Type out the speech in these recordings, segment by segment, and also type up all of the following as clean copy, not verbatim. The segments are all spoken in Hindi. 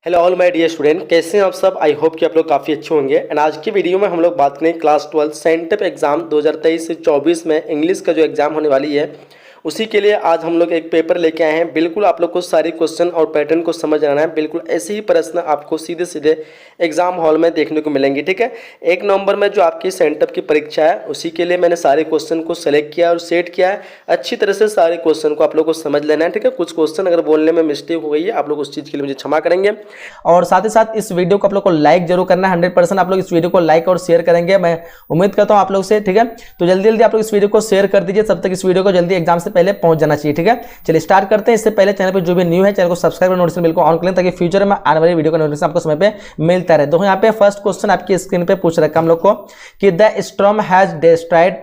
Hello all my dear student, कैसे हैं आप सब। आई होप कि आप लोग काफ़ी अच्छे होंगे। एंड आज की वीडियो में हम लोग बात करेंगे क्लास 12 सेंटअप एग्जाम 2023 से 24 में इंग्लिश का जो एग्ज़ाम होने वाली है उसी के लिए आज हम लोग एक पेपर लेके आए हैं। बिल्कुल आप लोग को सारी क्वेश्चन और पैटर्न को समझ आना है। बिल्कुल ऐसे ही प्रश्न आपको सीधे सीधे एग्जाम हॉल में देखने को मिलेंगे। ठीक है, 1 नवंबर में जो आपकी सेंटअप की परीक्षा है उसी के लिए मैंने सारे क्वेश्चन को सेलेक्ट किया और सेट किया है। अच्छी तरह से सारे क्वेश्चन को आप लोग को समझ लेना है। ठीक है, कुछ क्वेश्चन अगर बोलने में मिस्टेक हो गई है आप लोग उस चीज़ के लिए मुझे क्षमा करेंगे। और साथ ही साथ इस वीडियो को आप लोग को लाइक जरूर करना है। 100% आप लोग इस वीडियो को लाइक और शेयर करेंगे, मैं उम्मीद करता हूं आप लोग से। ठीक है, तो जल्दी जल्दी आप लोग इस वीडियो को शेयर कर दीजिए, तब तक इस वीडियो को जल्दी एग्जाम से पहले पहुंच जाना चाहिए। ठीक है, चलिए स्टार्ट करते हैं। इससे पहले चैनल पर जो भी न्यू है चैनल को सब्सक्राइब और नोटिफिकेशन बिल को ऑन कर लें ताकि फ्यूचर में आने वाली वीडियो का नोटिफिकेशन आपको समय पे मिलता रहे। देखो यहाँ पे फर्स्ट क्वेश्चन आपकी स्क्रीन पे पूछ रखा हम लोग को कि the storm has destroyed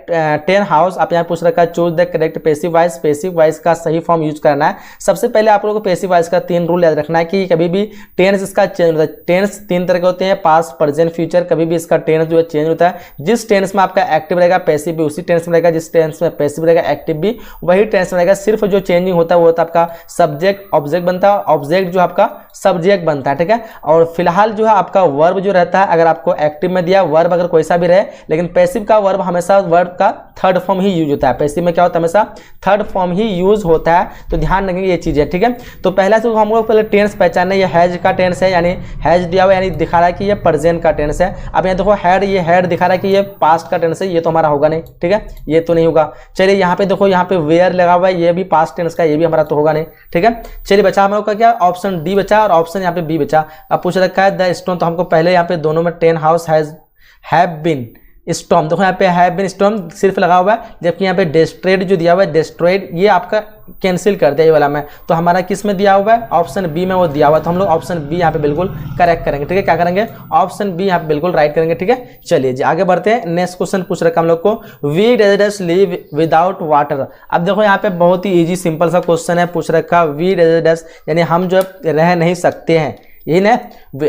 10 house. आप यहाँ पूछ रखा है choose the correct passive voice. Passive voice का सही फॉर्म यूज करना है। सबसे पहले आप लोगों को पैसिव वॉइस का 3 रूल याद रखना है कि कभी भी टेंस इसका चेंज होता है। टेंस 3 तरह के होते हैं, पास्ट, प्रेजेंट, फ्यूचर। कभी भी इसका टेंस जो है चेंज होता है। जिस टेंस में आपका एक्टिव रहेगा पैसिव भी उसी टेंस में रहेगा, जिस टेंस में पैसिव रहेगा एक्टिव भी वही टेंस में रहेगा। सिर्फ जो चेंजिंग होता है वो होता है आपका सब्जेक्ट ऑब्जेक्ट बनता है, ऑब्जेक्ट जो आपका सब्जेक्ट बनता है। ठीक है, और फिलहाल जो है आपका वर्ब जो रहता है, अगर आपको एक्टिव में दिया वर्ब अगर कोई सा भी रहे, लेकिन पैसिव का वर्ब हमेशा वर्ब का थर्ड फॉर्म ही यूज होता है। पैसिव में क्या होता है, हमेशा थर्ड फॉर्म ही यूज होता है, तो ध्यान रखेंगे ये चीज है। ठीक है, तो पहला से हम लोग पहले टेंस पहचानना है। ये हैज का टेंस है, यानी हैज दिया हुआ यानी दिखा रहा है कि ये प्रेजेंट का टेंस है। अब यहाँ देखो हैड, ये हैड दिखा रहा है कि ये पास्ट का टेंस है, ये तो हमारा होगा नहीं। ठीक है, ये तो नहीं होगा। चलिए यहाँ पे देखो, यहाँ पे वेयर लगा हुआ है, ये भी पास्ट टेंस का, ये भी हमारा तो होगा नहीं। ठीक है, चलिए बचा हम लोग का क्या, ऑप्शन डी बचा और ऑप्शन यहाँ पे बी बचा। अब पूछ रखा है द स्टोन, तो हमको पहले यहाँ पे दोनों में 10 हाउस हैव बीन स्टॉर्म। देखो यहाँ पे हैव बीन स्टॉर्म सिर्फ लगा हुआ है, जबकि यहाँ पे डिस्ट्रॉयड जो दिया हुआ है डिस्ट्रॉयड, ये आपका कैंसिल कर दिया ये वाला में। तो हमारा किस में दिया हुआ है, ऑप्शन बी में वो दिया हुआ है, तो हम लोग ऑप्शन बी यहाँ पे बिल्कुल करेक्ट करेंगे। ठीक है, क्या करेंगे, ऑप्शन बी यहाँ पे बिल्कुल राइट करेंगे। ठीक है, चलिए जी आगे बढ़ते हैं। नेक्स्ट क्वेश्चन पूछ रखा हम लोग को we deserts live without water. अब देखो यहाँ पे बहुत ही इजी सिंपल सा क्वेश्चन है, पूछ रखा वी डेजर्ट्स यानी हम जो रह नहीं सकते हैं, यही ना,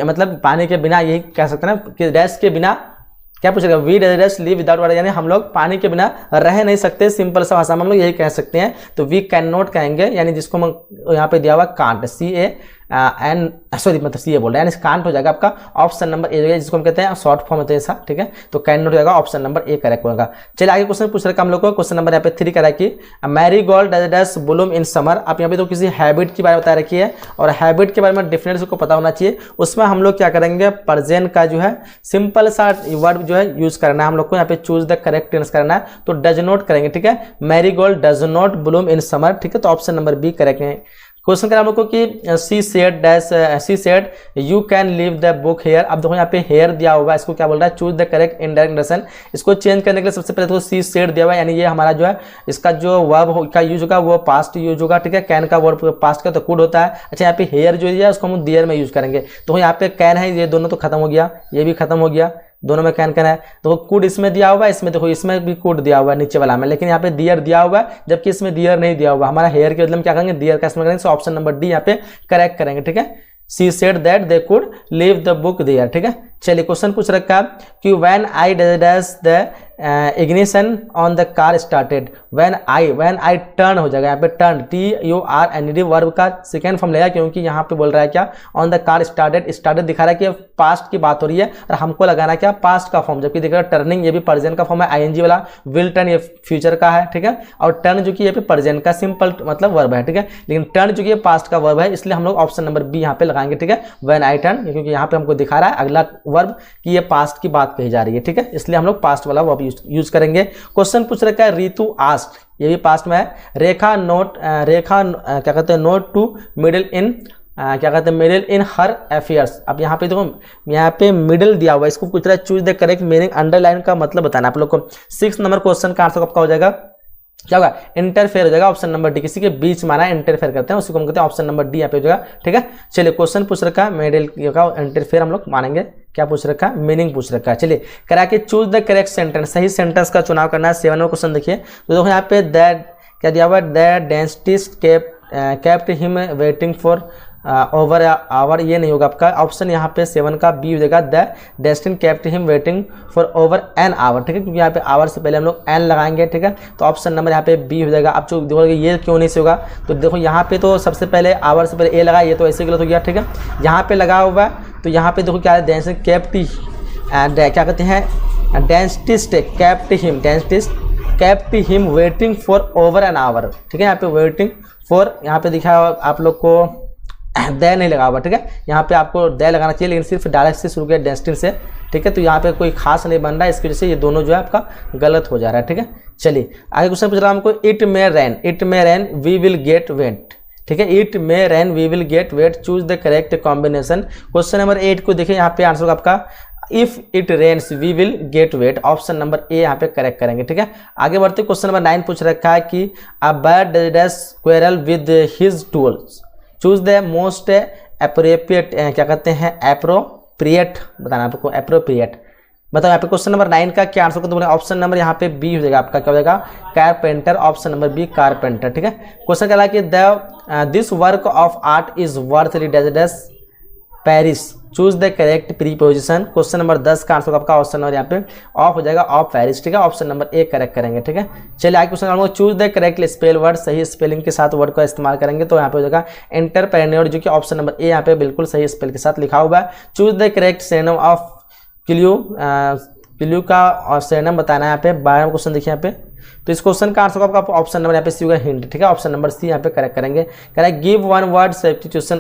मतलब पानी के बिना, यही कह सकते हैं ना कि डैश के बिना क्या पूछेगा, we deserts live without water, यानी हम लोग पानी के बिना रह नहीं सकते। सिंपल सा भाषा में हम लोग यही कह सकते हैं। तो वी कैन नॉट कहेंगे, यानी जिसको हम यहाँ पे दिया हुआ कांट, मतलब सी ए बोल रहे हैं, यानी कांट हो जाएगा आपका ऑप्शन नंबर ए, जिसको हम कहते हैं शॉर्ट फॉर्म होता है ऐसा। ठीक है, तो कैन नॉट हो जाएगा, ऑप्शन नंबर ए करेक्ट होगा। चलिए आगे क्वेश्चन पूछ रखा हम लोग को, क्वेश्चन नंबर यहाँ पे 3 करा कि Marie Gold does Bloom in summer. आप यहाँ पे तो किसी हैबिट की बारे में बता रखी है, और हैबिट के बारे में डेफिनेटली उसको पता होना चाहिए। उसमें हम लोग क्या करेंगे, प्रेजेंट का जो है सिंपल सा वर्ड जो है यूज करना है हम लोग को। यहाँ पे चूज द करेक्ट टेंस करना है, तो डज नॉट करेंगे। ठीक है, marigold does not bloom in summer. ठीक है, तो ऑप्शन नंबर बी करेक्ट है। क्वेश्चन करा हम लोग को कि she said you can leave the book here. अब देखो यहाँ पे हेयर दिया हुआ है, इसको क्या बोल रहा है, choose the correct indirect negation. इसको चेंज करने के लिए सबसे पहले तो सी सेड दिया हुआ है, यानी ये हमारा जो है इसका जो वर्ब का यूज होगा वो पास्ट यूज होगा। ठीक है, कैन का वर्ब पास्ट का तो कुड होता है। अच्छा, यहाँ पे हेयर जो दिया है उसको हम दियर में यूज करेंगे। तो यहाँ पे कैन है, ये दोनों तो खत्म हो गया, ये भी खत्म हो गया, दोनों में कैन है। तो कुड इसमें दिया हुआ है, इसमें देखो इसमें भी कुड दिया हुआ है नीचे वाला में, लेकिन यहाँ पे दियर दिया हुआ है, जबकि इसमें दियर नहीं दिया हुआ। हमारा हेयर के बदले में क्या करेंगे, दियर का इसमें करेंगे। सो ऑप्शन नंबर डी यहाँ पे करेक्ट करेंगे। ठीक है, she said that they could leave the book there. ठीक है, चलिए क्वेश्चन पूछ रखा कि when I does the ignition on the car started. When I turn हो जाएगा, यहाँ पे टर्न TURNED वर्ब का सेकेंड फॉर्म लेगा, क्योंकि यहाँ पे बोल रहा है क्या, on the car started. Started दिखा रहा है कि पास्ट की बात हो रही है, और हमको लगाना क्या, पास्ट का फॉर्म, जबकि दिख रहा है टर्निंग, ये भी प्रेजेंट का फॉर्म है। ING वाला विल टर्न ये फ्यूचर का है। ठीक है, और टर्न जो कि ये प्रेजेंट का सिंपल मतलब वर्ब है। ठीक है, लेकिन टर्न जो कि पास्ट का वर्ब है, इसलिए हम लोग ऑप्शन नंबर बी यहाँ पे लगाएंगे। ठीक है, व्हेन आई टर्न, क्योंकि यहाँ पे हमको दिखा रहा है अगला वर्ब कि ये पास्ट की बात कही जा रही है। ठीक है, इसलिए हम लोग पास्ट वाला वर्ब यूज करेंगे। क्वेश्चन पूछ रखा है रितु आस्क्ड, ये भी पास्ट में है। रेखा क्या कहते हैं, नोट टू मिडिल इन क्या कहते हैं, मिडिल इन हर अफेयर्स। अब यहाँ पे देखो, यहाँ पे मिडिल दिया हुआ है, इसको पूछ रहा है choose the correct meaning, underline का मतलब बताना आप लोग को। 6 नंबर क्वेश्चन का आंसर आपका हो जाएगा, क्या होगा, इंटरफेयर हो जाएगा, ऑप्शन नंबर डी। किसी के बीच माना इंटरफेयर करते हैं, उसी को हम कहते हैं ऑप्शन नंबर डी यहाँ पे हो जाएगा। ठीक है, चलिए क्वेश्चन पूछ रखा है मिडिल का इंटरफेयर हम लोग मानेंगे। क्या पूछ रखा है, मीनिंग पूछ रखा है। चलिए करा के चूज द करेक्ट सेंटेंस, सही सेंटेंस का चुनाव करना है। 7 नंबर क्वेश्चन देखिए, तो देखो यहाँ पे दैट क्या दिया हुआ है, that dentist kept him waiting for over hour ये नहीं होगा आपका। ऑप्शन यहाँ पे 7 का बी हो जाएगा, the destine kept him waiting for over an hour, ठीक है, क्योंकि यहाँ पे आवर से पहले हम लोग एन लगाएंगे, ठीक है। तो ऑप्शन नंबर यहाँ पे बी हो जाएगा। अब जो देखोगे ये क्यों नहीं से होगा, तो देखो यहाँ पे तो सबसे पहले आवर से पहले ए लगा, ये तो ऐसे गलत हो गया, ठीक है। यहाँ पे लगा हुआ है तो यहाँ पे देखो क्या है, डेस्टिन केप्ट क्या कहते हैं, dentist kept him, dentist kept him waiting for over an hour, ठीक है। यहाँ पे वेटिंग फॉर यहाँ पे दिखा आप लोग को दे नहीं लगा हुआ, ठीक है। यहाँ पे आपको दे लगाना चाहिए, लेकिन सिर्फ डायरेक्ट से शुरू किया डेस्टिन से, ठीक है। तो यहाँ पे कोई खास नहीं बन रहा है, इसकी वजह से ये दोनों जो है आपका गलत हो जा रहा है, ठीक है। चलिए आगे क्वेश्चन पूछ रहा हूँ हमको, it may rain we will get wet, ठीक है। It may rain we will get wet, choose the correct combination. Question number 8 को देखिए, यहाँ पे आंसर होगा आपका if it rains we will get wet, option number A यहाँ पे करेक्ट करेंगे, ठीक है। आगे बढ़ते क्वेश्चन नंबर 9 पूछ रखा है कि a bird does quarrel with his tools, choose the most appropriate, क्या कहते हैं, एप्रोप्रिएट बताना आपको, एप्रोप्रिएट बताओ। यहाँ पे क्वेश्चन नंबर 9 का क्या आंसर होगा, तो ऑप्शन नंबर यहाँ पे बी हो जाएगा आपका, क्या हो जाएगा, carpenter, option number B carpenter, ठीक है। क्वेश्चन क्या है कि this work of art is worth does Paris, choose the correct preposition. Question number 10 का आंसर आपका ऑप्शन नंबर यहाँ पे ऑफ हो जाएगा, ऑफ पेरिस, ठीक है। ऑप्शन नंबर ए करेक्ट करेंगे, ठीक है। चलिए आगे question number, choose the correct spell word, सही स्पेलिंग के साथ वर्ड का इस्तेमाल करेंगे, तो यहाँ पे हो जाएगा एंटरप्रेन्योर, जो कि ऑप्शन नंबर ए यहाँ पे बिल्कुल सही स्पेल के साथ लिखा हुआ है। Choose the correct synonym of clue का सिनोनिम बताना है यहाँ पे। 12वां क्वेश्चन देखिए यहाँ पे, तो इस क्वेश्चन का आंसर आपका ऑप्शन नंबर यहाँ पे सी होगा, हिंट, ठीक है। ऑप्शन नंबर सी यहाँ पे करेक्ट करेंगे। कह रहा है give one word substitution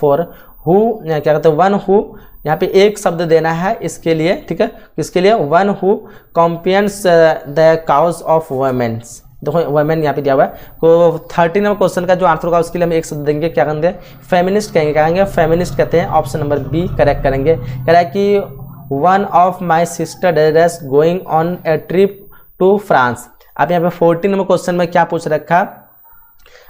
for who, क्या कहते हैं, वन हु, यहाँ पे एक शब्द देना है इसके लिए, ठीक है। इसके लिए one who champions the cause of women's, देखो वुमेन यहाँ पे दिया हुआ है। तो 13 नंबर क्वेश्चन का जो आंसर होगा उसके लिए हम एक शब्द देंगे, क्या कहेंगे, फेमिनिस्ट कहेंगे, क्या कहेंगे, फेमिनिस्ट कहते हैं। ऑप्शन नंबर बी करेक्ट करेंगे। कह रहा है कि one of my sister days going on a trip to France. अब यहाँ पे 14 नंबर क्वेश्चन में क्या पूछ रखा,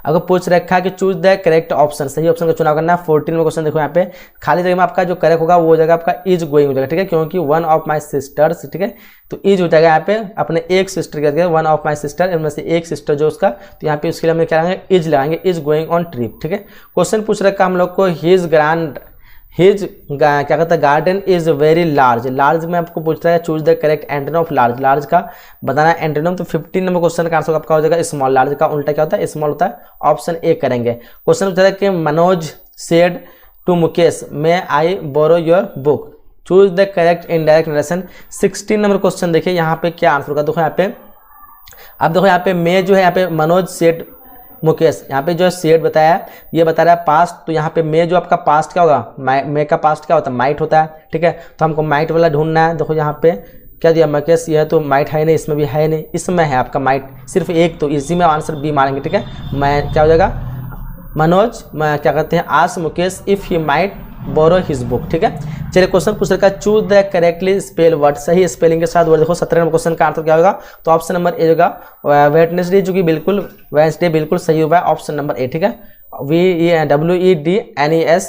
अगर पूछ रखा है कि चूज द करेक्ट ऑप्शन, सही ऑप्शन का चुनाव करना है। 14 नंबर क्वेश्चन देखो यहाँ पे खाली जगह में आपका जो करेक्ट होगा वो हो जाएगा आपका इज गोइंग हो जाएगा, ठीक है, क्योंकि वन ऑफ माई सिस्टर्स, ठीक है। तो इज हो जाएगा यहाँ पे अपने एक सिस्टर के, वन ऑफ माई सिस्टर, इनमें से एक सिस्टर जो उसका, तो यहाँ पे उसके लिए हम क्या लगाएंगे, इज लगाएंगे, इज गोइंग ऑन ट्रिप, ठीक है। क्वेश्चन पूछ रखा हम लोग को हिज क्या कहता है, garden is very large, large में आपको पूछ रहा है choose the correct antonym of large, large का बताना है एंटोनिम। तो 15 नंबर क्वेश्चन का आंसर आपका हो जाएगा स्मॉल, लार्ज का उल्टा क्या होता है, स्मॉल होता है। ऑप्शन ए करेंगे। क्वेश्चन पूछ रहा है कि Manoj said to Mukesh may I borrow your book, choose the correct indirect narration. 16 number question देखिए यहाँ पे क्या आंसर होगा, देखो यहाँ पे, अब देखो यहाँ पे मे जो है, यहाँ पे मनोज सेड मुकेश, यहाँ पे जो सेड बताया ये बता रहा है पास्ट, तो यहाँ पे मे जो आपका पास्ट क्या होगा, मे का पास्ट क्या होता है, माइट होता है, ठीक है। तो हमको माइट वाला ढूंढना है। देखो यहाँ पे क्या दिया, मुकेश, ये तो माइट है नहीं, इसमें भी है नहीं, इसमें है आपका माइट सिर्फ एक, तो इसी में आंसर बी मारेंगे, ठीक है। मैं क्या हो जाएगा, मनोज क्या कहते हैं, ask Mukesh if he might borrow his book, ठीक है। चलिए क्वेश्चन पूछ रखा है choose the correctly spell word, सही स्पेलिंग के साथ वर्ड। देखो 17 नंबर क्वेश्चन का आंसर क्या होगा, तो ऑप्शन नंबर ए होगा वेडनेसडे, जो कि बिल्कुल वेडनेसडे बिल्कुल सही हुआ है, ऑप्शन नंबर ए, ठीक है। WEDNES,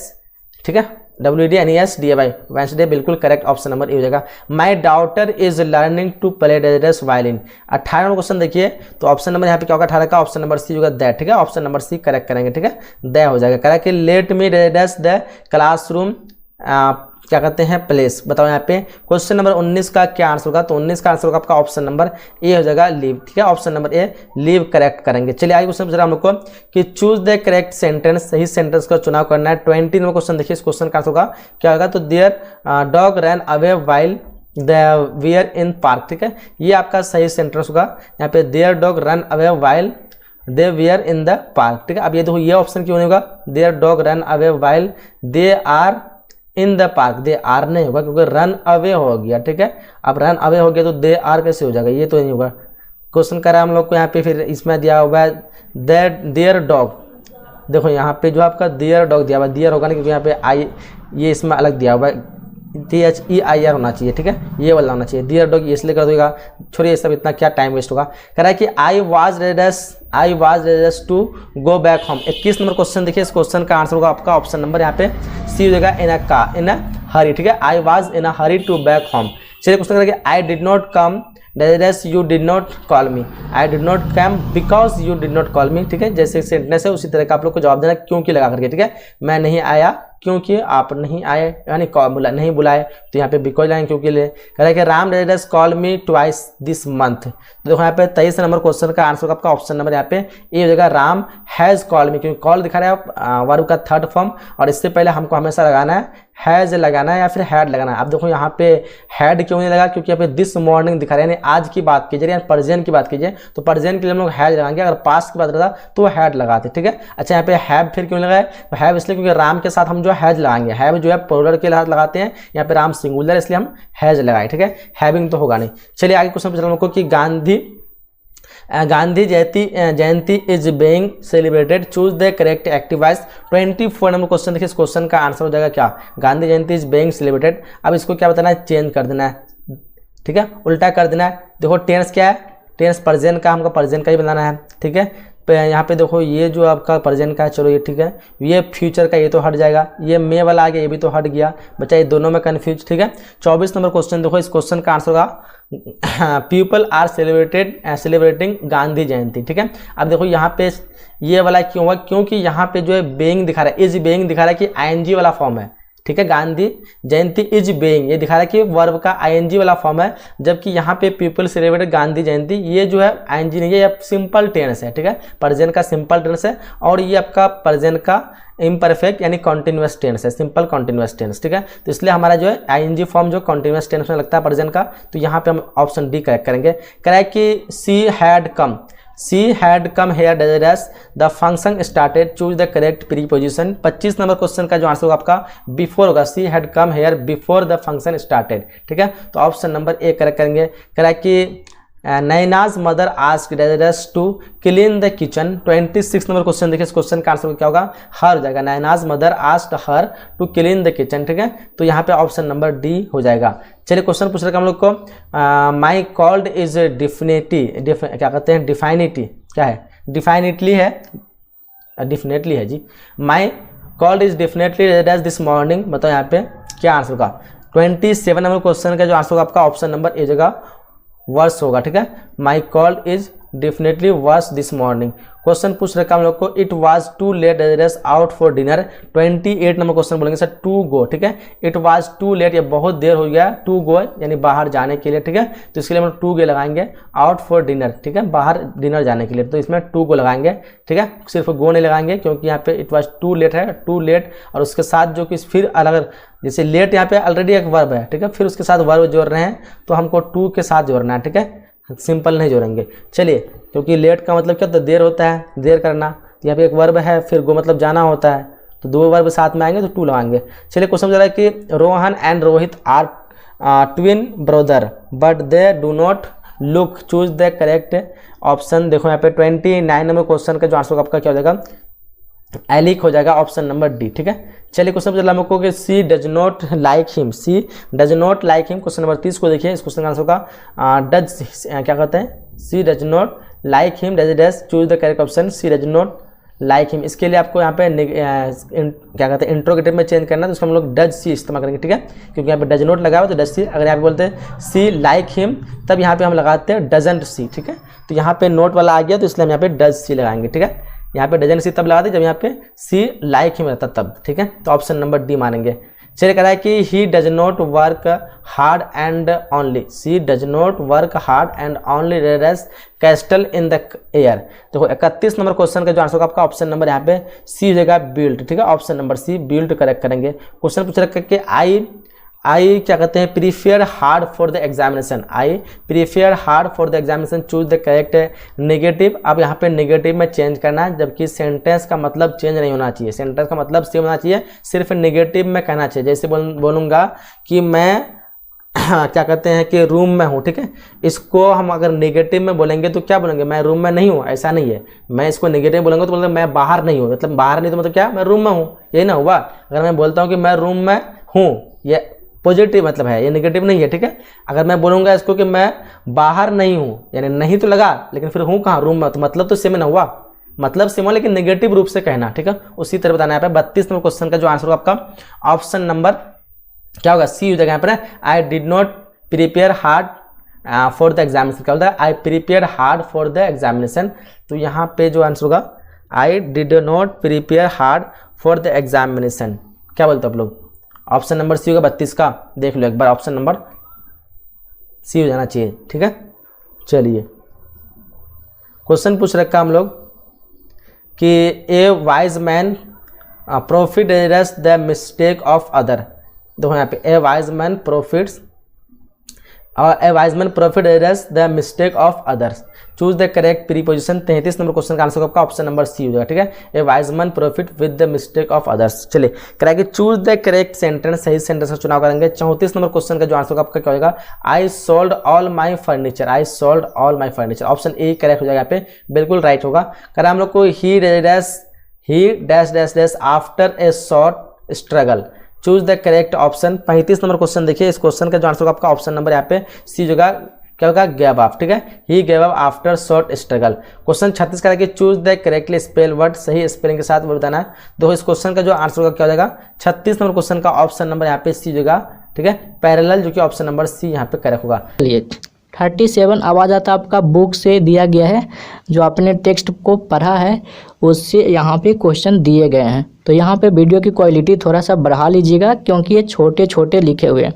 ठीक है, WEDNESDAY, वेडनेसडे बिल्कुल करेक्ट, ऑप्शन नंबर ए हो जाएगा। My daughter is learning to play dashes violin. 18 number question देखिए, तो ऑप्शन नंबर यहाँ पे क्या होगा, 18 का ऑप्शन नंबर सी होगा, दैट, ठीक है। ऑप्शन नंबर सी करेक्ट करेंगे, ठीक है, दै हो जाएगा। कह रहा है कि let me days the classroom क्या कहते हैं प्लेस, बताओ यहाँ पे। क्वेश्चन नंबर 19 का क्या आंसर होगा, तो 19 का आंसर होगा आपका ऑप्शन नंबर ए हो जाएगा, लीव, ठीक है। ऑप्शन नंबर ए लीव करेक्ट करेंगे। चलिए आगे क्वेश्चन पूछ रहा हम लोग को कि चूज द करेक्ट सेंटेंस, सही सेंटेंस का चुनाव करना है। 20 नंबर क्वेश्चन देखिए, इस क्वेश्चन का आंसर होगा क्या होगा, तो their dog run away while the were in park, ठीक है। ये आपका सही सेंटेंस होगा यहाँ पे, their dog run away while they were in the park, ठीक है। अब ये देखो ये ऑप्शन क्यों नहीं होगा, their dog run away while they are in the park, they are नहीं होगा क्योंकि रन अवे हो गया, ठीक है। अब रन अवे हो गया तो दे आर कैसे हो जाएगा, ये तो नहीं होगा। क्वेश्चन करा हम लोग को यहाँ पे, फिर इसमें दिया हुआ है देयर डॉग, देखो यहाँ पे जो आपका देयर डॉग दिया हुआ है, देयर होगा नहीं क्योंकि यहाँ पे आई, ये इसमें अलग दिया हुआ है, THEIR होना चाहिए, ठीक है, ये वाला होना चाहिए। डियर डॉग ये इसलिए कर देगा, छोड़िए सब इतना क्या टाइम वेस्ट होगा। कह रहा है कि I was reds to go back home. 21 number question देखिए, इस क्वेश्चन का आंसर होगा आपका ऑप्शन नंबर यहाँ पे सी हो जाएगा, इन अ हरी, ठीक है। I was in a hurry to back home. चलिए क्वेश्चन करेंगे, I did not come dashes you did not call me, I did not come because you did not call me, ठीक है। जैसे सेंटेंस है उसी तरह का आप लोग को जवाब देना क्योंकि लगा करके, ठीक है। मैं नहीं आया क्योंकि आप नहीं आए, यानी नहीं बुलाए, तो यहाँ पे बिकॉज लाइन क्योंकि ले। कह रहा है कि Ram dashes call me twice this month. तो देखो यहाँ पे 23 नंबर क्वेश्चन का आंसर आपका ऑप्शन नंबर यहाँ पे ए हो जाएगा, राम हैज़ कॉल मी, क्योंकि कॉल दिखा रहा है वर्ब का थर्ड फॉर्म, और इससे पहले हमको हमेशा लगाना है हैज़ लगाना है या फिर हैड लगाना है। अब देखो यहाँ पे हैड क्यों नहीं लगा, क्योंकि यहाँ पे दिस मॉर्निंग दिखा रहे हैं, यानी आज की बात कीजिए, यानी प्रेजेंट की बात कीजिए, तो प्रेजेंट के लिए हम लोग हैज लगाएंगे। अगर पास्ट की बात रहता तो हैड लगाते, ठीक है। अच्छा यहाँ पे हैव फिर क्यों लगाए, तो हैव इसलिए क्योंकि राम के साथ हम जो हैज लगाएंगे, हैव जो है प्लूरल के साथ लगाते हैं, यहाँ पे राम सिंगुलर इसलिए हम हैज लगाए, ठीक है। हैविंग तो होगा नहीं। चलिए आगे क्वेश्चन पूछ रहा हूँ आपको कि Gandhi Jayanti is being celebrated, choose the correct active voice. 24 number question देखिए, इस क्वेश्चन का आंसर हो जाएगा क्या, Gandhi Jayanti is being celebrated. अब इसको क्या बताना है, चेंज कर देना है, ठीक है, उल्टा कर देना है। देखो टेंस क्या है, टेंस प्रेजेंट का, हमको प्रेजेंट का ही बनाना है, ठीक है। यहाँ पे देखो ये जो आपका प्रेजेंट का है, चलो ये ठीक है, ये फ्यूचर का ये तो हट जाएगा, ये मे वाला आ गया ये भी तो हट गया, बच्चा ये दोनों में कन्फ्यूज, ठीक है। 24 नंबर क्वेश्चन देखो, इस क्वेश्चन का आंसर होगा पीपल आर सेलिब्रेटिंग गांधी जयंती, ठीक है। अब देखो यहाँ पे ये वाला क्यों हुआ, क्योंकि यहाँ पे जो है बेइंग दिखा रहा है, इज बेइंग दिखा रहा है कि आईएनजी वाला फॉर्म है, ठीक है। गांधी जयंती इज बेइंग, ये दिखा रहा है कि वर्ब का आईएनजी वाला फॉर्म है, जबकि यहाँ पे पीपल सेलिब्रेट गांधी जयंती, ये जो है आईएनजी नहीं है, ये सिंपल टेंस है, ठीक है। प्रेजेंट का सिंपल टेंस है, और ये आपका प्रेजेंट का इम्परफेक्ट यानी कॉन्टिन्यूअस टेंस है, सिंपल कॉन्टिन्यूअस टेंस, ठीक है। तो इसलिए हमारा जो है आईएनजी फॉर्म जो कॉन्टिन्यूअस टेंस में लगता है प्रेजेंट का, तो यहाँ पे हम ऑप्शन डी करेक्ट करेंगे। करेक्ट कि she had come here dashes the function started, choose the correct preposition. 25 number question का जो आंसर होगा आपका बिफोर होगा, she had come here before the function started, ठीक है। तो ऑप्शन नंबर ए करेक्ट करेंगे। करेक्ट कि Naina's mother asked dashes to clean the kitchen. 26 number question देखिए, इस क्वेश्चन का आंसर क्या होगा, हर हो जाएगा, Naina's mother asked her to clean the kitchen, ठीक है। तो यहाँ पे ऑप्शन नंबर डी हो जाएगा। चलिए क्वेश्चन पूछ रहे हम लोग को, माई कॉल्ड इज क्या कहते हैं, डिफाइनिटी क्या है, डिफाइनिटली है, डिफिनेटली है जी। My cold is definitely dashes this morning, बताओ यहाँ पे क्या आंसर होगा। 27 नंबर क्वेश्चन का जो आंसर होगा आपका ऑप्शन नंबर ए जगह वर्स होगा, ठीक है। My cold is definitely worse this morning. Question पूछ रखा हम लोग को, it was too late dashes out for dinner. 28 number question बोलेंगे सर टू गो, ठीक है। इट वाज टू लेट, ये बहुत देर हो गया, टू गो यानी बाहर जाने के लिए, ठीक है। तो इसके लिए हम टू गो लगाएंगे, आउट फॉर डिनर, ठीक है, बाहर डिनर जाने के लिए, तो इसमें टू गो लगाएंगे, ठीक है। सिर्फ गो नहीं लगाएंगे क्योंकि यहाँ पे इट वाज टू लेट है, टू लेट, और उसके साथ जो कि फिर अलग, जैसे लेट यहाँ पे ऑलरेडी एक वर्ब है, ठीक है, फिर उसके साथ वर्ब जोड़ रहे हैं, तो हमको टू के साथ जोड़ना है, ठीक है, सिंपल नहीं जोड़ेंगे। चलिए, क्योंकि लेट का मतलब क्या होता है, देर होता है, देर करना, तो यहाँ पे एक वर्ब है, फिर गो मतलब जाना होता है, तो दो वर्ब साथ में आएंगे तो टू लगाएंगे। चलिए क्वेश्चन बता रहा है कि Rohan and Rohit are twin brother but they do not look, choose the correct option. देखो यहाँ पे 29 नंबर क्वेश्चन का जो आंसर आपका क्या हो जाएगा, एलिक हो जाएगा, ऑप्शन नंबर डी, ठीक है। चलिए क्वेश्चन पूछा हमको कि she does not like him, she does not like him. Question number 30 को देखिए, इस क्वेश्चन का आंसर होगा डज, क्या कहते हैं, she does not like him does, choose the correct option, she does not like him. इसके लिए आपको यहाँ पे क्या कहते हैं इंट्रोगेटिव में चेंज करना है, तो उसको हम लोग डज सी इस्तेमाल करेंगे, ठीक है, क्योंकि यहाँ पे डज नॉट लगा हुआ तो डज सी। अगर यहाँ पे बोलते हैं सी लाइक हिम, तब यहाँ पे हम लगाते हैं डजंट सी, ठीक है। तो यहाँ पे नोट वाला आ गया, तो इसलिए हम यहाँ पे डज सी लगाएंगे, ठीक है। यहाँ पे डजन सी तब लगाते जब यहाँ पे सी लाइक हिम रहता तब, ठीक है। तो ऑप्शन नंबर डी मानेंगे। चलिए कह रहा है कि he does not work hard and only, she does not work hard and only race castle in the air. देखो 31 नंबर क्वेश्चन का जो आंसर होगा आपका ऑप्शन नंबर यहाँ पे सी जगह बिल्ट, ठीक है, option number C built correct करेंगे। क्वेश्चन पूछ रखा है कि आई क्या कहते हैं prepare hard for the examination, I prepare hard for the examination, choose the correct negative. अब यहाँ पे नेगेटिव में चेंज करना है, जबकि सेंटेंस का मतलब चेंज नहीं होना चाहिए, सेंटेंस का मतलब सेम होना चाहिए, सिर्फ नेगेटिव में कहना चाहिए। जैसे बोलूँगा कि मैं क्या कहते हैं कि रूम में हूँ, ठीक है, इसको हम अगर नेगेटिव में बोलेंगे तो क्या बोलेंगे, मैं रूम में नहीं हूँ, ऐसा नहीं है। मैं इसको नेगेटिव बोलेंगे तो बोलेंगे मैं बाहर नहीं हूँ, मतलब बाहर नहीं तो मतलब क्या, मैं रूम में हूँ, यही ना हुआ। अगर मैं बोलता हूँ कि मैं रूम में हूँ, ये पॉजिटिव मतलब है, ये नेगेटिव नहीं है, ठीक है। अगर मैं बोलूँगा इसको कि मैं बाहर नहीं हूँ, यानी नहीं तो लगा लेकिन फिर हूँ कहाँ, रूम में, तो मतलब तो सेम ना हुआ, मतलब सेम हो लेकिन नेगेटिव रूप से कहना, ठीक है। उसी तरह बताना है। यहाँ पे 32 नंबर क्वेश्चन का जो आंसर होगा आपका ऑप्शन नंबर क्या होगा, सी हो जाएगा यहाँ पर। आई did not prepare hard for the examination. क्या बोलता है? I prepare hard for the examination. तो यहाँ पे जो आंसर होगा आई did not prepare hard for the examination. क्या बोलते हो आप लोग? ऑप्शन नंबर सी होगा 32 का। देख लो एक बार, ऑप्शन नंबर सी हो जाना चाहिए। ठीक है, चलिए क्वेश्चन पूछ रखा हम लोग कि ए wise man profits the mistake of other. देखो यहाँ पे ए wise man profits the mistake of others. Choose the correct preposition. 33 number question का आंसर आपका ऑप्शन नंबर सी हो जाएगा। ठीक है, ए wise man profit with the mistake of others. चलिए करेंगे चूज द करेक्ट सेंटेंस। सही सेंटेंस का चुनाव करेंगे। 34 नंबर क्वेश्चन का जो आंसर आपका क्या होगा? I sold all my furniture. I sold all my furniture. Option A correct हो जाएगा, यहाँ पे बिल्कुल राइट होगा। करें हम लोग को ही dash dash dash after a short struggle. Choose the correct option. 35 number question देखिए, इस क्वेश्चन का जो आंसर होगा आपका ऑप्शन नंबर यहाँ पे सी होगा। क्या होगा? Gave up. ठीक है, he gave up after short struggle. Question 36 का choose the correctly spell word. सही स्पेलिंग के साथ बताना है। देखो इस क्वेश्चन का जो आंसर होगा क्या हो जाएगा? 36 नंबर क्वेश्चन का ऑप्शन नंबर यहाँ पे सी होगा। ठीक है, पैरेलल, जो कि ऑप्शन नंबर सी यहाँ पे करेक्ट होगा। 37 आवाज़ आता आपका बुक से दिया गया है, जो आपने टेक्स्ट को पढ़ा है उससे यहाँ पे क्वेश्चन दिए गए हैं। तो यहाँ पे वीडियो की क्वालिटी थोड़ा सा बढ़ा लीजिएगा, क्योंकि ये छोटे छोटे लिखे हुए हैं।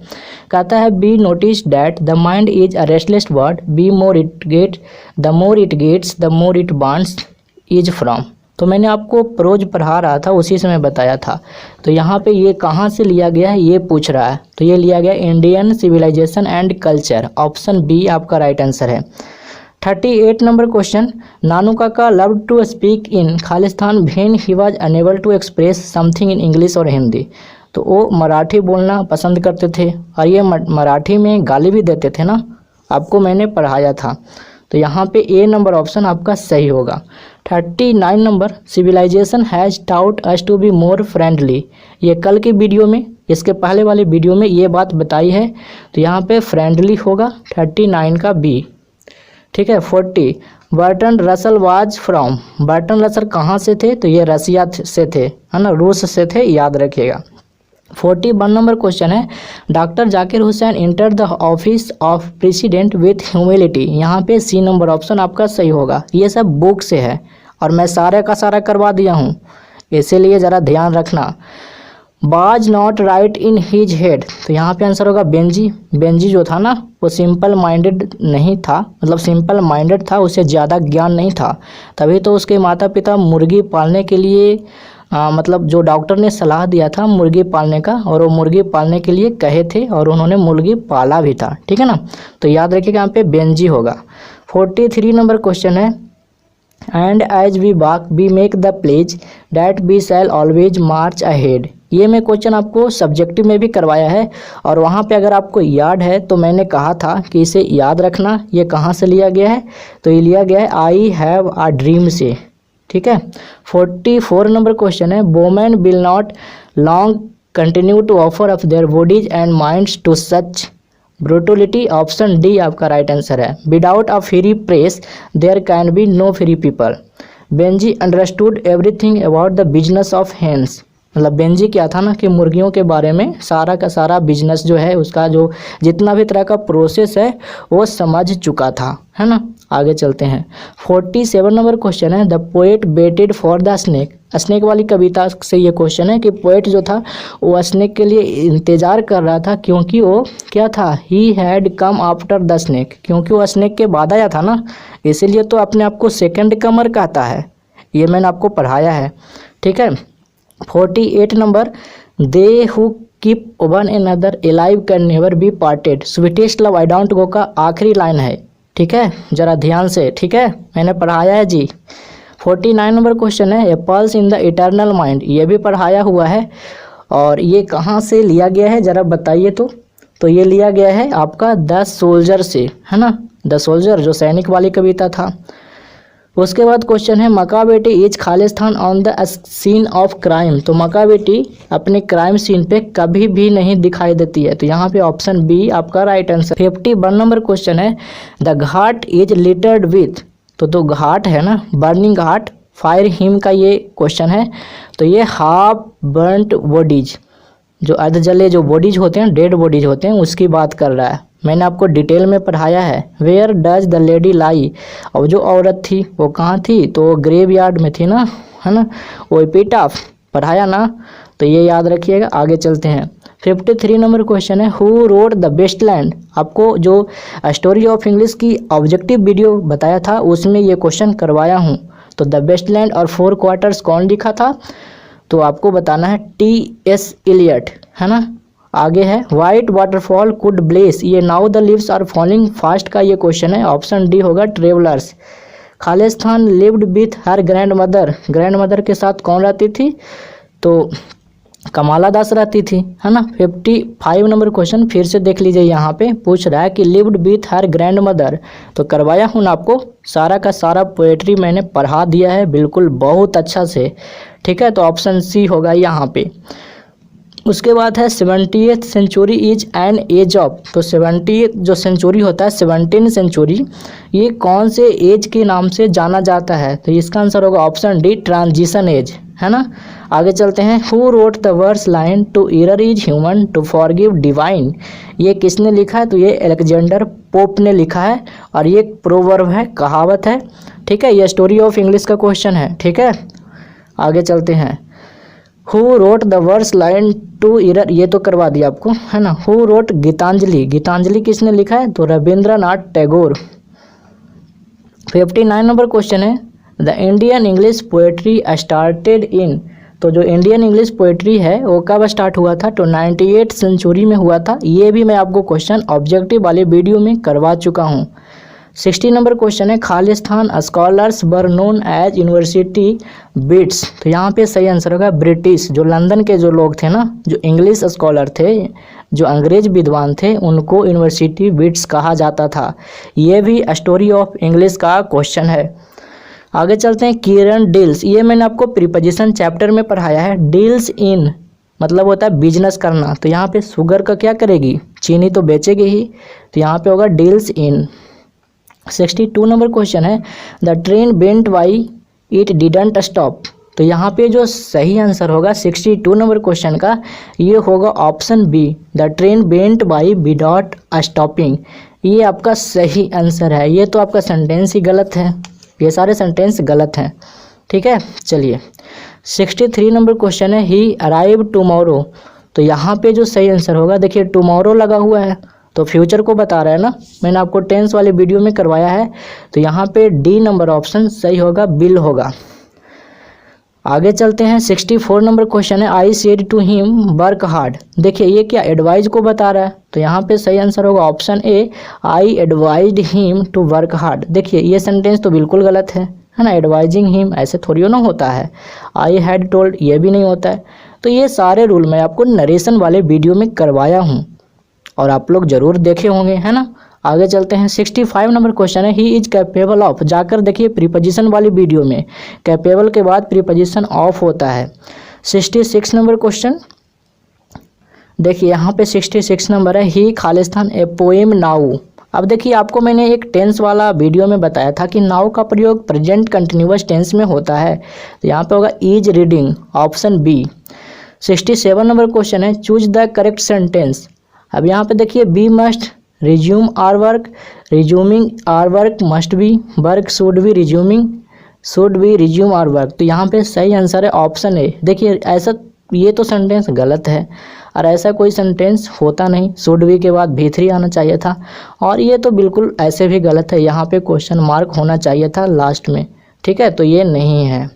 कहता है be notice that the mind is a restless word, be more it get the more it gets the more it wants is from. तो मैंने आपको प्रोज पढ़ा रहा था, उसी से मैं बताया था। तो यहाँ पे ये कहाँ से लिया गया है ये पूछ रहा है। तो ये लिया गया Indian civilization and culture. Option B आपका राइट आंसर है। 38 number question, Nanu Kaka love to speak in Khalistan when he was unable to express something in English और हिंदी। तो वो मराठी बोलना पसंद करते थे, और ये मराठी में गाली भी देते थे ना, आपको मैंने पढ़ाया था। तो यहाँ पे ए नंबर ऑप्शन आपका सही होगा। 39 number, civilization has taught us to be more friendly. ये कल के वीडियो में, इसके पहले वाले वीडियो में ये बात बताई है। तो यहाँ पे फ्रेंडली होगा 39 का बी। ठीक है, 40, Burton Russell was from. Burton Russell कहाँ से थे? तो ये रसिया से थे, है ना, रूस से थे, याद रखिएगा। 41 नंबर क्वेश्चन है, doctor Zakir Hussain enter the office of president with humility. यहाँ पे सी नंबर ऑप्शन आपका सही होगा। ये सब बुक से है और मैं सारे का सारा करवा दिया हूँ, इसीलिए ज़रा ध्यान रखना। बाज not right in his head. तो यहाँ पे आंसर होगा बेंजी। बेंजी जो था ना, वो सिंपल माइंडेड नहीं था, मतलब सिंपल माइंडेड था, उसे ज़्यादा ज्ञान नहीं था, तभी तो उसके माता पिता मुर्गी पालने के लिए मतलब जो डॉक्टर ने सलाह दिया था मुर्गी पालने का, और वो मुर्गी पालने के लिए कहे थे और उन्होंने मुर्गी पाला भी था। ठीक है ना, तो याद रखिएगा यहाँ पे बेंजी होगा। 43 नंबर क्वेश्चन है, and as we walk we make the pledge that we shall always march ahead. ये मैं क्वेश्चन आपको सब्जेक्टिव में भी करवाया है, और वहाँ पे अगर आपको याद है तो मैंने कहा था कि इसे याद रखना। ये कहाँ से लिया गया है? तो ये लिया गया है आई हैव अ ड्रीम से। ठीक है, 44 नंबर क्वेश्चन है, women will not long continue to offer up their bodies and minds to such brutality. Option D आपका राइट आंसर है। Without a free press there can be no free people. Benji understood everything about the business of hens. मतलब बेंजी क्या था ना कि मुर्गियों के बारे में सारा का सारा बिजनेस जो है, उसका जो जितना भी तरह का प्रोसेस है वो समझ चुका था, है ना। आगे चलते हैं। 47 नंबर क्वेश्चन है, the poet waited for the snake. Snake वाली कविता से ये क्वेश्चन है कि पोएट जो था वो स्नेक के लिए इंतज़ार कर रहा था, क्योंकि वो क्या था, he had come after the snake, क्योंकि वो स्नेक के बाद आया था ना, इसीलिए तो अपने आप को सेकंड कमर कहता है। ये मैंने आपको पढ़ाया है। ठीक है, 48 number, they who keep one another alive can never be parted. Sweetest love I don't go का आखिरी लाइन है। ठीक है, ज़रा ध्यान से, ठीक है, मैंने पढ़ाया है जी। 49 नंबर क्वेश्चन है, A pulse in the eternal mind. ये भी पढ़ाया हुआ है, और ये कहाँ से लिया गया है ज़रा बताइए। तो ये लिया गया है आपका द सोल्जर से, है ना, द सोल्जर जो सैनिक वाली कविता था। उसके बाद क्वेश्चन है, मक्का बेटी is Khalistan on the scene of crime. तो मक्का बेटी अपने क्राइम सीन पे कभी भी नहीं दिखाई देती है, तो यहाँ पे ऑप्शन बी आपका राइट आंसर। 51 नंबर क्वेश्चन है, the Ghat is littered with. तो घाट है ना, बर्निंग घाट, फायर हिम का ये क्वेश्चन है। तो ये हाफ बर्नट बॉडीज, जो अर्ध जले जो बॉडीज होते हैं, डेड बॉडीज होते हैं, उसकी बात कर रहा है। मैंने आपको डिटेल में पढ़ाया है। वेयर डज द लेडी लाई, और जो औरत थी वो कहाँ थी, तो ग्रेव यार्ड में थी ना, है ना, वो एपिटाफ पढ़ाया ना, तो ये याद रखिएगा। आगे चलते हैं। 53 नंबर क्वेश्चन है, हु रोड द वेस्टलैंड। आपको जो स्टोरी ऑफ इंग्लिश की ऑब्जेक्टिव वीडियो बताया था उसमें ये क्वेश्चन करवाया हूँ। तो द वेस्टलैंड और 4 क्वार्टर्स कौन लिखा था, तो आपको बताना है T.S. एलियट, है ना। आगे है, वाइट वाटरफॉल कुड ब्लेस, ये now the leaves are falling fast का ये क्वेश्चन है। ऑप्शन डी होगा travellers. Khalistan lived with her grandmother, grandmother के साथ कौन रहती थी, तो कमाला दास रहती थी, है ना। 55 नंबर क्वेश्चन फिर से देख लीजिए, यहाँ पे पूछ रहा है कि lived with her grand mother, तो करवाया हूँ ना आपको, सारा का सारा पोएट्री मैंने पढ़ा दिया है बिल्कुल बहुत अच्छा से, ठीक है। तो ऑप्शन सी होगा यहाँ पे। उसके बाद है 70th century is an age of, तो 70 जो सेंचुरी होता है 17 सेंचुरी, ये कौन से एज के नाम से जाना जाता है, तो इसका आंसर होगा ऑप्शन डी ट्रांजिशन एज, है ना। आगे चलते हैं। Who wrote the verse line to err is human to forgive divine, ये किसने लिखा है, तो ये अलेक्जेंडर पोप ने लिखा है, और ये प्रोवर्ब है, कहावत है, ठीक है। ये स्टोरी ऑफ इंग्लिश का क्वेश्चन है, ठीक है। आगे चलते हैं। Who wrote the verse line to err, ये तो करवा दिया आपको, है ना। हु रोट गीतांजलि, गीतांजलि किसने लिखा है, तो रविंद्रनाथ टैगोर। 59 नंबर क्वेश्चन है, the Indian English poetry started in, तो जो इंडियन इंग्लिश पोएट्री है वो कब स्टार्ट हुआ था, तो 98 सेंचुरी में हुआ था। ये भी मैं आपको क्वेश्चन ऑब्जेक्टिव वाले वीडियो में करवा चुका हूँ। 60 नंबर क्वेश्चन है, Khalistan scholars were known as university bits, तो यहाँ पे सही आंसर होगा ब्रिटिश, जो लंदन के जो लोग थे ना, जो इंग्लिश स्कॉलर थे, जो अंग्रेज विद्वान थे, उनको यूनिवर्सिटी बिट्स कहा जाता था। ये भी स्टोरी ऑफ इंग्लिश का क्वेश्चन है। आगे चलते हैं। किरण डील्स, ये मैंने आपको प्रीपोजिशन चैप्टर में पढ़ाया है। डील्स इन मतलब होता है बिजनेस करना, तो यहाँ पे शुगर का क्या करेगी, चीनी तो बेचेगी ही, तो यहाँ पे होगा डील्स इन। 62 नंबर क्वेश्चन है, the train bent why it didn't stop, तो यहाँ पे जो सही आंसर होगा 62 नंबर क्वेश्चन का ये होगा option B, the train went by without stopping, ये आपका सही आंसर है। ये तो आपका सेंटेंस ही गलत है, ये सारे सेंटेंस गलत हैं, ठीक है। चलिए 63 नंबर क्वेश्चन है, ही अराइव टुमारो, तो यहाँ पे जो सही आंसर होगा, देखिए टुमारो लगा हुआ है तो फ्यूचर को बता रहा है ना, मैंने आपको टेंस वाले वीडियो में करवाया है, तो यहाँ पे डी नंबर ऑप्शन सही होगा, बिल होगा। आगे चलते हैं। 64 नंबर क्वेश्चन है, I said to him work hard, देखिए ये क्या एडवाइज को बता रहा है, तो यहाँ पे सही आंसर होगा option A, I advised him to work hard. देखिए ये सेंटेंस तो बिल्कुल गलत है ना, एडवाइजिंग हिम ऐसे थोड़ी ना होता है, आई हैड टोल्ड ये भी नहीं होता है। तो ये सारे रूल मैं आपको नरेशन वाले वीडियो में करवाया हूँ और आप लोग जरूर देखे होंगे, है ना। आगे चलते हैं। 65 नंबर क्वेश्चन है, ही इज कैपेबल ऑफ, जाकर देखिए प्रीपोजिशन वाली वीडियो में कैपेबल के बाद प्रीपोजिशन ऑफ होता है। 66 नंबर क्वेश्चन देखिए यहाँ पे 66 नंबर है, ही खालिस्तान ए पोएम नाउ। अब देखिए आपको मैंने एक टेंस वाला वीडियो में बताया था कि नाउ का प्रयोग प्रेजेंट कंटिन्यूअस टेंस में होता है, तो यहाँ पे होगा is reading, option B. 67 number question है, चूज द करेक्ट सेंटेंस। अब यहाँ पे देखिए be must resume our work, resuming our work must be, work should be resuming, should be resume our work, तो यहाँ पे सही आंसर है ऑप्शन ए। देखिए ऐसा ये तो सेंटेंस गलत है और ऐसा कोई सेंटेंस होता नहीं, शुड बी के बाद भी3 आना चाहिए था, और ये तो बिल्कुल ऐसे भी गलत है, यहाँ पे क्वेश्चन मार्क होना चाहिए था लास्ट में, ठीक है, तो ये नहीं है।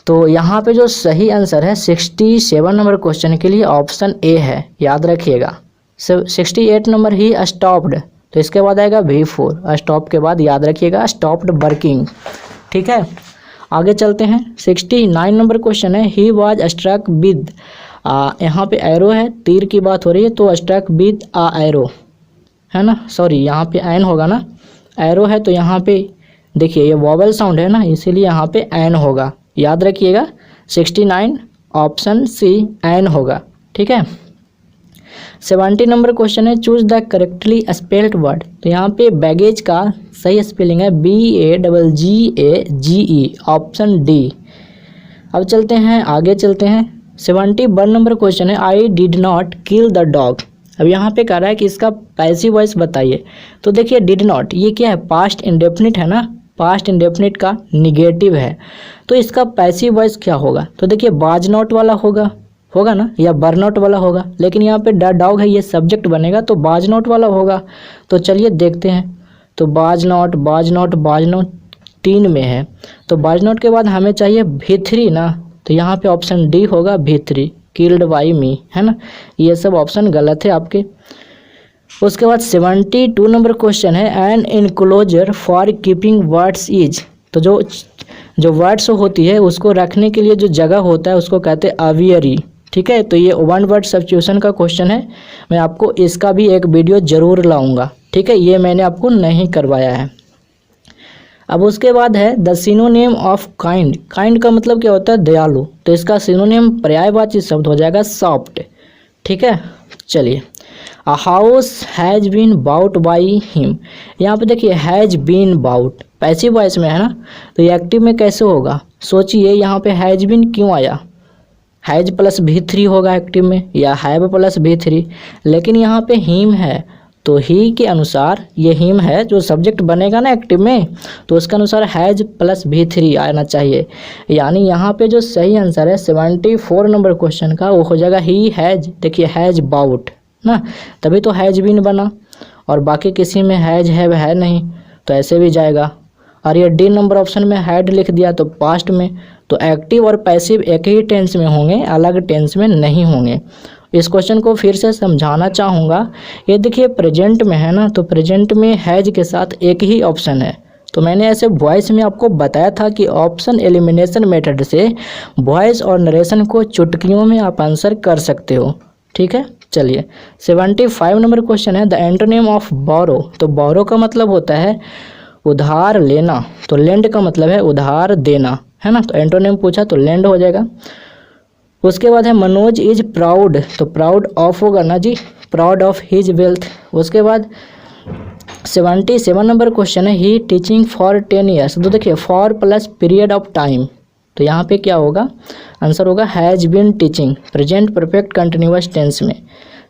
तो यहाँ पे जो सही आंसर है 67 नंबर क्वेश्चन के लिए ऑप्शन ए है, याद रखिएगा। 68 नंबर ही स्टॉप्ड, तो इसके बाद आएगा V4, स्टॉप के बाद याद रखिएगा स्टॉप्ड वर्किंग, ठीक है। आगे चलते हैं। 69 नंबर क्वेश्चन है, ही वाज स्ट्रक विद, यहाँ पे एरो है, तीर की बात हो रही है, तो स्ट्रक विद एरो है ना, सॉरी यहाँ पे एन होगा ना, एरो है तो यहाँ पे देखिए ये वॉवल साउंड है ना, इसीलिए यहाँ पे एन होगा, याद रखिएगा। 69 ऑप्शन सी एन होगा, ठीक है। 70 नंबर क्वेश्चन है, choose the correctly spelled word, तो यहाँ पे बैगेज का सही स्पेलिंग है BAGGAGE, ऑप्शन डी। अब चलते हैं आगे चलते हैं। 71 नंबर क्वेश्चन है, आई did not kill the dog, अब यहाँ पे कह रहा है कि इसका पैसिव वॉइस बताइए। तो देखिए डिड नॉट, ये क्या है, पास्ट इंडेफिनिट है ना, पास्ट इंडेफिनिट का निगेटिव है, तो इसका पैसिव वॉइस क्या होगा। तो देखिए वाज नॉट वाला होगा ना, या वर नॉट वाला होगा, लेकिन यहाँ पे द डॉग है, ये सब्जेक्ट बनेगा तो वाज नॉट वाला होगा। तो चलिए देखते हैं। तो वाज नॉट 3 में है, तो वाज नॉट के बाद हमें चाहिए V3 ना, तो यहाँ पे ऑप्शन डी होगा V3, किल्ड बाई मी, है ना। ये सब ऑप्शन गलत है आपके। उसके बाद 72 नंबर क्वेश्चन है, an enclosure for keeping words is. तो जो वर्ड्स होती है उसको रखने के लिए जो जगह होता है उसको कहते हैं अवियरी, ठीक है। तो ये 1 वर्ड सब्स्टिट्यूशन का क्वेश्चन है, मैं आपको इसका भी एक वीडियो ज़रूर लाऊंगा, ठीक है, ये मैंने आपको नहीं करवाया है। अब उसके बाद है the synonym of kind. Kind का मतलब क्या होता है, दयालु, तो इसका सिनोनिम पर्यायवाची शब्द हो जाएगा सॉफ्ट, ठीक है। चलिए, a house has been bought by him. यहाँ पे देखिए has been bought passive voice में है ना, तो ये एक्टिव में कैसे होगा। सोचिए यहाँ पे हैज़ बीन क्यों आया, हैज़ प्लस V3 होगा एक्टिव में, या हैव प्लस V3, लेकिन यहाँ पे हिम है, तो ही के अनुसार ये हिम है जो सब्जेक्ट बनेगा ना एक्टिव में, तो उसके अनुसार हैज़ प्लस V3 आना चाहिए। यानी यहाँ पे जो सही आंसर है 74 नंबर क्वेश्चन का वो हो जाएगा ही हैज़। देखिए हैज़ बाउट ना, तभी तो हैज़ बीन बना, और बाकी किसी में हैज़ हैव है नहीं, तो ऐसे भी जाएगा। और ये डी नंबर ऑप्शन में हैड लिख दिया तो पास्ट में, तो एक्टिव और पैसिव एक ही टेंस में होंगे, अलग टेंस में नहीं होंगे। इस क्वेश्चन को फिर से समझाना चाहूँगा। ये देखिए प्रेजेंट में है ना, तो प्रेजेंट में हैज के साथ एक ही ऑप्शन है, तो मैंने ऐसे वॉइस में आपको बताया था कि ऑप्शन एलिमिनेशन मेथड से वॉइस और नरेशन को चुटकियों में आप आंसर कर सकते हो, ठीक है। चलिए 75 नंबर क्वेश्चन है, द एंटोनिम ऑफ बोरो। तो बोरो का मतलब होता है उधार लेना, तो लेंड का मतलब है उधार देना, है ना, तो एंटोनिम पूछा तो लेंड हो जाएगा। उसके बाद है मनोज इज प्राउड, तो प्राउड ऑफ होगा ना जी, प्राउड ऑफ हिज वेल्थ। उसके बाद 77 नंबर क्वेश्चन है, ही टीचिंग फॉर 10 ईयर्स। तो देखिए for plus period of time, तो यहाँ पे क्या होगा, आंसर होगा has been teaching, present perfect continuous tense में।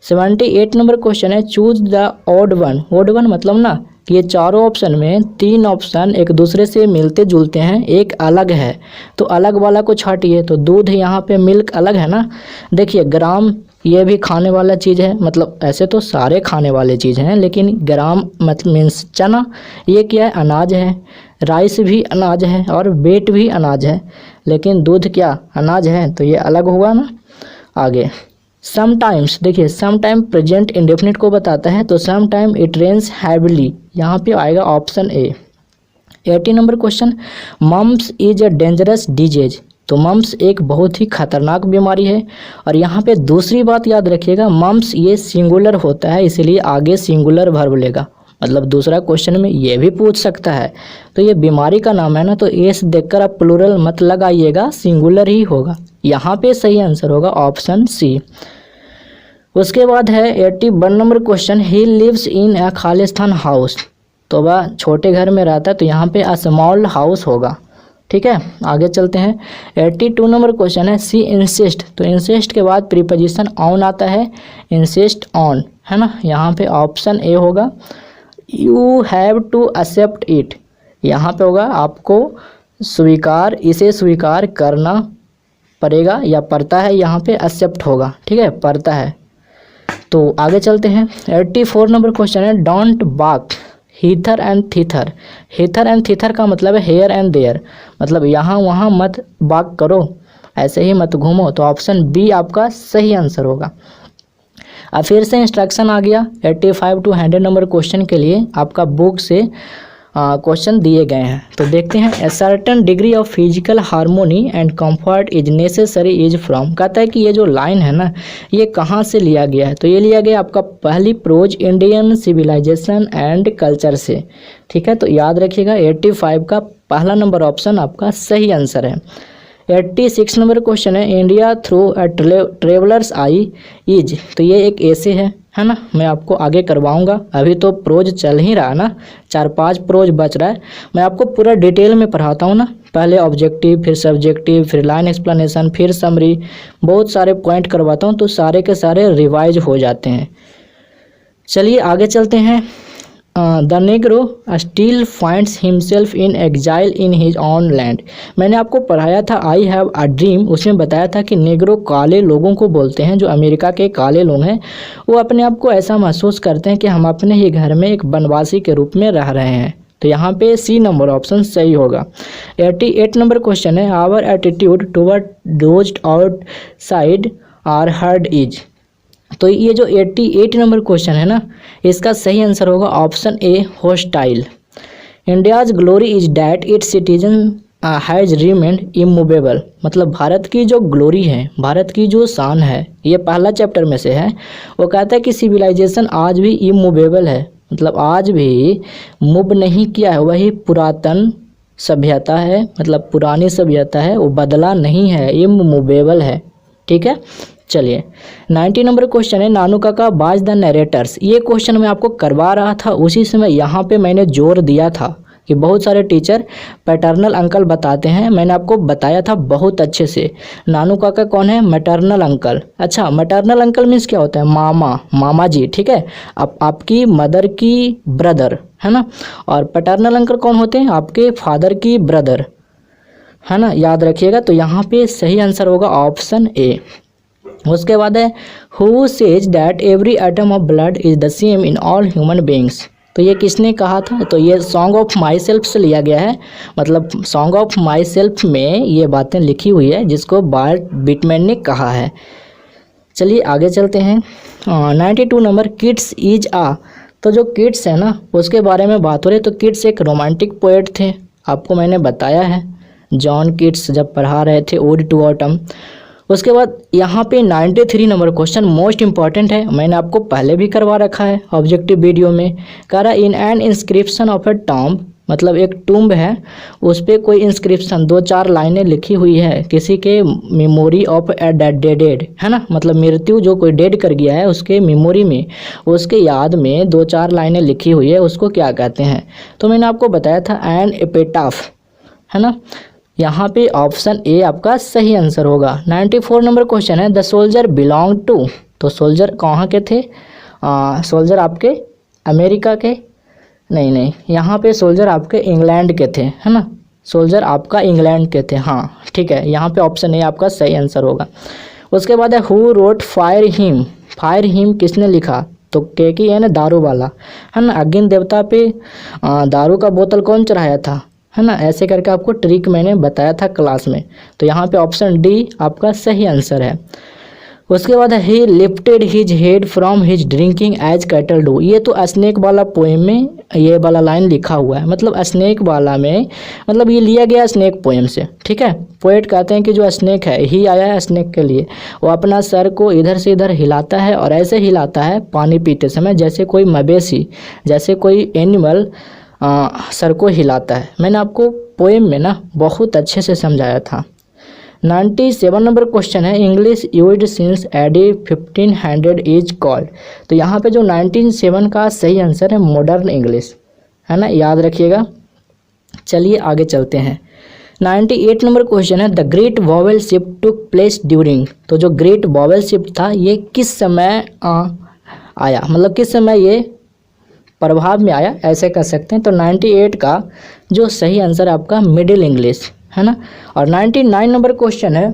78 नंबर क्वेश्चन है, choose the odd one. Odd one मतलब ना कि ये चारों ऑप्शन में 3 ऑप्शन एक दूसरे से मिलते जुलते हैं, एक अलग है, तो अलग वाला को छाटिए। तो दूध यहाँ पे मिल्क अलग है ना, देखिए ग्राम ये भी खाने वाला चीज़ है, मतलब ऐसे तो सारे खाने वाले चीज़ हैं, लेकिन ग्राम मतलब मीन्स चना, ये क्या है, अनाज है। राइस भी अनाज है और वेट भी अनाज है, लेकिन दूध क्या अनाज है, तो ये अलग हुआ ना। आगे समटाइम्स, देखिए समटाइम प्रेजेंट इंडेफिनिट को बताता है, तो समटाइम इट रेन्स हैविली, यहाँ पे आएगा option A. 80 number question, mumps is a dangerous disease. तो मम्स एक बहुत ही खतरनाक बीमारी है, और यहाँ पे दूसरी बात याद रखिएगा, मम्स ये सिंगुलर होता है, इसलिए आगे सिंगुलर वर्ब लेगा, मतलब दूसरा क्वेश्चन में ये भी पूछ सकता है। तो ये बीमारी का नाम है ना, तो एस देखकर आप प्लूरल मत लगाइएगा, सिंगुलर ही होगा। यहाँ पे सही आंसर होगा ऑप्शन सी। उसके बाद है 81 number question, he lives in a Khalistan house. तो वह छोटे घर में रहता है, तो यहाँ पे अ स्मॉल हाउस होगा, ठीक है। आगे चलते हैं 82 नंबर क्वेश्चन है, सी इंसिस्ट। तो इंसिस्ट के बाद प्रीपोजिशन ऑन आता है, इंसिस्ट ऑन, है ना, यहाँ पे ऑप्शन ए होगा। You have to accept it, यहाँ पे होगा आपको स्वीकार, इसे स्वीकार करना पड़ेगा या पड़ता है, यहाँ पे एक्सेप्ट होगा, ठीक है, पड़ता है। तो आगे चलते हैं 84 नंबर क्वेश्चन है, डोंट बाक हीथर एंड थीथर। हीथर एंड थीथर का मतलब है हेयर एंड देयर, मतलब यहाँ वहाँ मत बाक करो, ऐसे ही मत घूमो, तो ऑप्शन बी आपका सही आंसर होगा। अब फिर से इंस्ट्रक्शन आ गया 85 टू 100 नंबर क्वेश्चन के लिए, आपका बुक से क्वेश्चन दिए गए हैं, तो देखते हैं। A certain degree of physical harmony and comfort is necessary is from. कहता है कि ये जो लाइन है ना, ये कहाँ से लिया गया है, तो ये लिया गया आपका पहली prose Indian civilization and culture से, ठीक है। तो याद रखिएगा 85 का पहला नंबर ऑप्शन आपका सही आंसर है। 86 नंबर क्वेश्चन है, India through a travellers I is. तो ये एक ऐसे है ना, मैं आपको आगे करवाऊंगा, अभी तो प्रोज चल ही रहा है ना, 4-5 प्रोज बच रहा है, मैं आपको पूरा डिटेल में पढ़ाता हूँ ना, पहले ऑब्जेक्टिव, फिर सब्जेक्टिव, फिर लाइन एक्सप्लेनेशन, फिर समरी, बहुत सारे पॉइंट करवाता हूँ, तो सारे के सारे रिवाइज हो जाते हैं। चलिए आगे चलते हैं। The Negro still finds himself in exile in his on land. मैंने आपको पढ़ाया था आई हैव अ ड्रीम, उसमें बताया था कि नेग्रो काले लोगों को बोलते हैं, जो अमेरिका के काले लोग हैं वो अपने आप को ऐसा महसूस करते हैं कि हम अपने ही घर में एक वनवासी के रूप में रह रहे हैं। तो यहाँ पे सी नंबर ऑप्शन सही होगा। 88 नंबर क्वेश्चन है, our attitude toward those outside our herd is. तो ये जो 88 नंबर क्वेश्चन है ना, इसका सही आंसर होगा option A hostile. India's glory is that it's citizen has remained immovable. मतलब भारत की जो ग्लोरी है, भारत की जो शान है, ये पहला चैप्टर में से है। वो कहता है कि सिविलाइजेशन आज भी इमूवेबल है, मतलब आज भी मूव नहीं किया है, वही पुरातन सभ्यता है, मतलब पुरानी सभ्यता है, वो बदला नहीं है, इमूवेबल है। ठीक है, चलिए 90 नंबर क्वेश्चन है, नानू काका बाज द नरेटर्स। ये क्वेश्चन मैं आपको करवा रहा था, उसी समय यहाँ पे मैंने जोर दिया था कि बहुत सारे टीचर पैटर्नल अंकल बताते हैं। मैंने आपको बताया था बहुत अच्छे से। नानू काका कौन है? Maternal uncle. अच्छा, मैटरनल अंकल मीन्स क्या होता है? मामा, मामा जी। ठीक है, आपकी मदर की ब्रदर है ना। और पैटर्नल अंकल कौन होते हैं? आपके फादर की ब्रदर है ना, याद रखिएगा। तो यहाँ पे सही आंसर होगा ऑप्शन ए। उसके बाद है who says that every atom of blood is the same in all human beings. तो ये किसने कहा था? तो ये सॉन्ग ऑफ माई सेल्फ से लिया गया है। मतलब सॉन्ग ऑफ माई सेल्फ में ये बातें लिखी हुई है, जिसको बार्ट बिटमैन ने कहा है। चलिए आगे चलते हैं। 92 नंबर, किट्स इज आ। तो जो किट्स है ना, उसके बारे में बात हो रही है। तो किट्स एक रोमांटिक पोएट थे, आपको मैंने बताया है, जॉन किट्स जब पढ़ा रहे थे ओड टू ऑटम। उसके बाद यहाँ पे 93 नंबर क्वेश्चन मोस्ट इंपॉर्टेंट है, मैंने आपको पहले भी करवा रखा है ऑब्जेक्टिव वीडियो में। कह रहा in an inscription of A tomb, मतलब एक टूम्ब है, उस पर कोई इंस्क्रिप्शन 2-4 लाइनें लिखी हुई है किसी के मेमोरी ऑफ ए डेड है ना, मतलब मृत्यु जो कोई डेड कर गया है उसके मेमोरी में, उसके याद में 2-4 लाइनें लिखी हुई है, उसको क्या कहते हैं? तो मैंने आपको बताया था एन एपिटाफ है ना। यहाँ पे ऑप्शन ए आपका सही आंसर होगा। 94 नंबर क्वेश्चन है, द सोल्जर बिलोंग टू। तो सोल्जर कहाँ के थे? सोल्जर आपके अमेरिका के नहीं, यहाँ पे सोल्जर आपके इंग्लैंड के थे है ना, सोल्जर आपका इंग्लैंड के थे। हाँ ठीक है, यहाँ पे ऑप्शन ए आपका सही आंसर होगा। उसके बाद है who wrote fire him. Fire him किसने लिखा? तो केकी है ना, दारू वाला है ना, अग्नि देवता पे दारू का बोतल कौन चढ़ाया था है ना, ऐसे करके आपको ट्रिक मैंने बताया था क्लास में। तो यहाँ पे ऑप्शन डी आपका सही आंसर है। उसके बाद he lifted his head from his drinking as cattle do. ये तो स्नेक वाला पोएम में ये वाला लाइन लिखा हुआ है, मतलब स्नेक वाला में, मतलब ये लिया गया स्नेक पोएम से। ठीक है, पोएट कहते हैं कि जो स्नेक है, ही आया है स्नेक के लिए, वो अपना सर को इधर से इधर हिलाता है, और ऐसे हिलाता है पानी पीते समय जैसे कोई मवेशी, जैसे कोई एनिमल सर को हिलाता है। मैंने आपको पोएम में ना बहुत अच्छे से समझाया था। 97 नंबर क्वेश्चन है, English used since AD 1500 is called. तो यहाँ पे जो 97 का सही आंसर है मॉडर्न इंग्लिश है ना, याद रखिएगा। चलिए आगे चलते हैं। 98 नंबर क्वेश्चन है, the great vowel shift took place during. तो जो ग्रेट वॉवेल शिफ्ट था ये किस समय आया, मतलब किस समय ये प्रभाव में आया, ऐसे कह सकते हैं। तो 98 का जो सही आंसर है आपका मिडिल इंग्लिश है ना। और 99 नंबर क्वेश्चन है,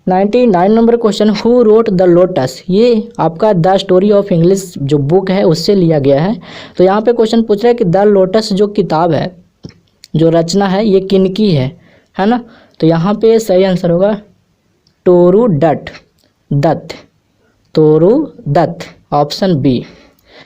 99 number question, who wrote the lotus. ये आपका द स्टोरी ऑफ इंग्लिश जो बुक है उससे लिया गया है। तो यहाँ पे क्वेश्चन पूछ रहा है कि द लोटस जो किताब है, जो रचना है, ये किनकी है ना। तो यहाँ पे सही आंसर होगा टोरू दत्त, तोरू दत्त, ऑप्शन बी।